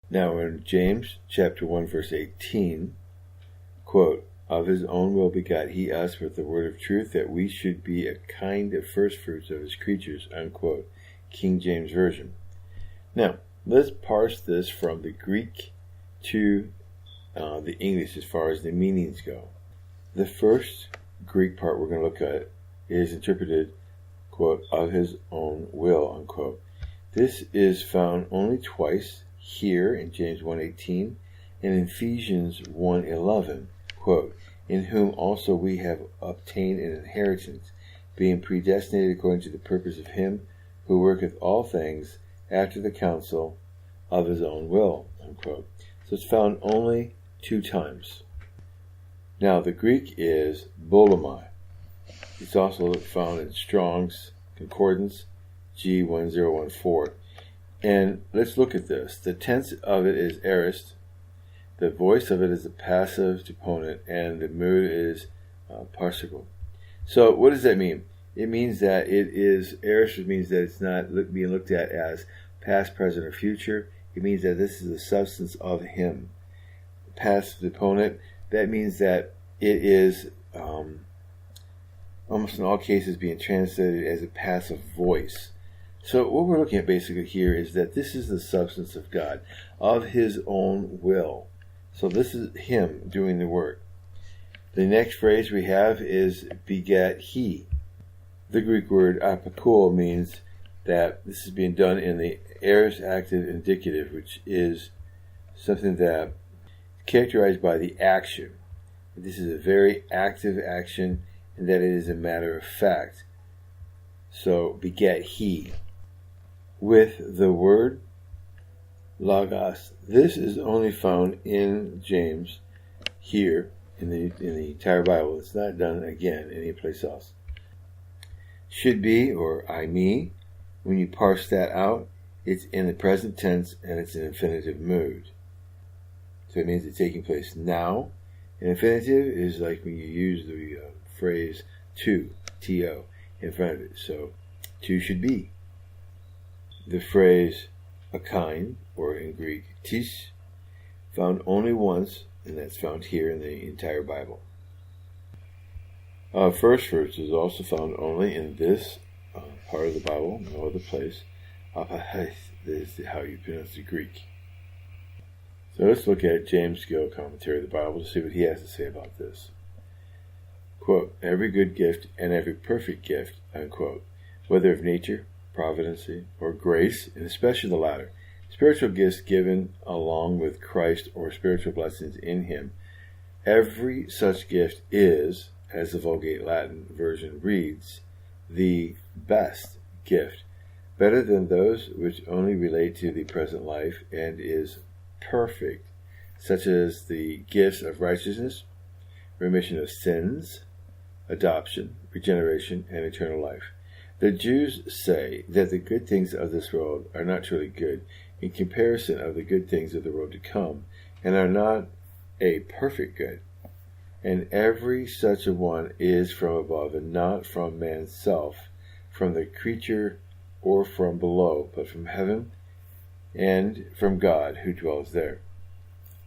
Now in James chapter 1 verse 18, quote, of his own will begot he us with the word of truth, that we should be a kind of first fruits of his creatures, unquote, King James Version. Now, let's parse this from the Greek to the English as far as the meanings go. The first Greek part we're going to look at is interpreted, quote, of his own will, unquote. This is found only twice here in James 1:18 and in Ephesians 1:11, quote, in whom also we have obtained an inheritance, being predestinated according to the purpose of him who worketh all things after the counsel of his own will, unquote. So it's found only 2 times. Now the Greek is boulomai. It's also found in Strong's Concordance G1014. And let's look at this. The tense of it is aorist. The voice of it is a passive deponent, and the mood is participle. So what does that mean? It means that it is aorist, which means that it's not being looked at as past, present, or future. It means that this is the substance of him. Passive deponent, that means that it is almost in all cases being translated as a passive voice. So what we're looking at basically here is that this is the substance of God, of his own will. So this is him doing the work. The next phrase we have is begat he. The Greek word apokouo means that this is being done in the aorist active indicative, which is something that is characterized by the action. This is a very active action, and that it is a matter of fact. So begat he. With the word logos, this is only found in James here in the entire Bible. It's not done again anyplace else. Should be, or I me, when you parse that out, it's in the present tense and it's an infinitive mood. So it means it's taking place now. An infinitive is like when you use the phrase to, T-O, in front of it. So, to should be. The phrase a kind, or in Greek, tis, found only once, and that's found here in the entire Bible. First fruits is also found only in this part of the Bible, no other place. Apahith is how you pronounce the Greek. So let's look at James' Gill commentary of the Bible to see what he has to say about this. Quote, every good gift and every perfect gift, unquote, whether of nature, providency, or grace, and especially the latter, spiritual gifts given along with Christ or spiritual blessings in him, every such gift is, as the Vulgate Latin version reads, the best gift, better than those which only relate to the present life, and is perfect, such as the gifts of righteousness, remission of sins, adoption, regeneration, and eternal life. The Jews say that the good things of this world are not truly good in comparison of the good things of the world to come, and are not a perfect good. And every such a one is from above, and not from man's self, from the creature, or from below, but from heaven, and from God who dwells there.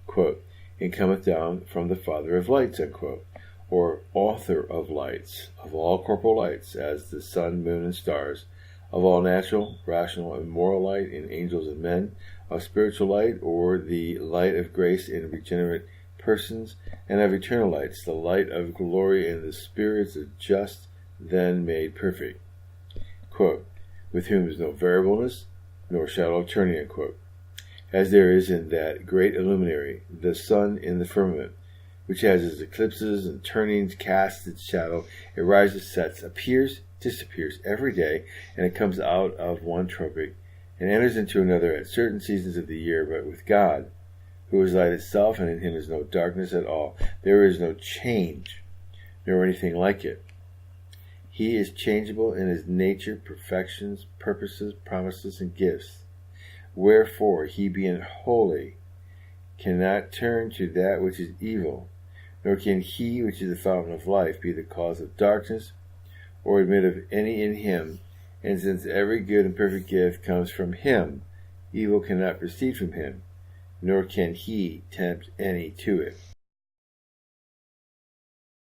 Quote, and cometh down from the Father of lights, unquote, or author of lights, of all corporal lights, as the sun, moon, and stars, of all natural, rational, and moral light in angels and men, of spiritual light, or the light of grace in regenerate persons, and of eternal lights, the light of glory in the spirits of just then made perfect. Quote, with whom is no variableness, nor shadow of turning, unquote, as there is in that great illuminary, the sun in the firmament, which has its eclipses and turnings, casts its shadow, it rises, sets, appears, disappears every day, and it comes out of one tropic, and enters into another at certain seasons of the year. But with God, who is light itself, and in him is no darkness at all, there is no change, nor anything like it. He is changeable in his nature, perfections, purposes, promises, and gifts. Wherefore, he being holy, cannot turn to that which is evil, nor can he which is the fountain of life be the cause of darkness, or admit of any in him. And since every good and perfect gift comes from him, evil cannot proceed from him, nor can he tempt any to it.